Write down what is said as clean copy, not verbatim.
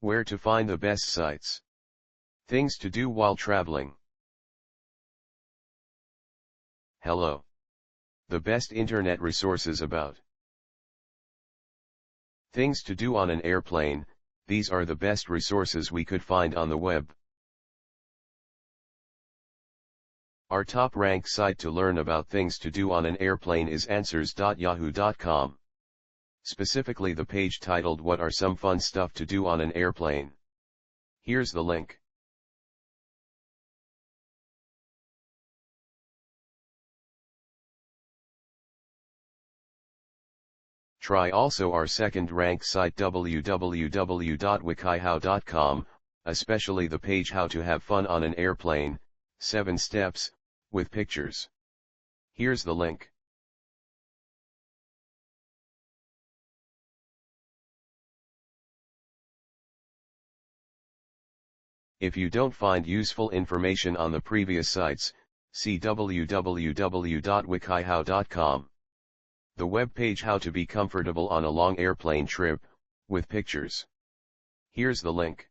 Where to find the best sites. Things to do while traveling. Hello. The best internet resources about things to do on an airplane. These are the best resources we could find on the web. Our top-ranked site to learn about things to do on an airplane is answers.yahoo.com. Specifically the page titled "What are some fun stuff to do on an airplane?" Here's the link. Try also our second-ranked site www.wikihow.com, especially the page "How to have fun on an airplane, 7 steps," with pictures. Here's the link. If you don't find useful information on the previous sites, see www.wikihow.com. The web page "How to be comfortable on a long airplane trip," with pictures. Here's the link.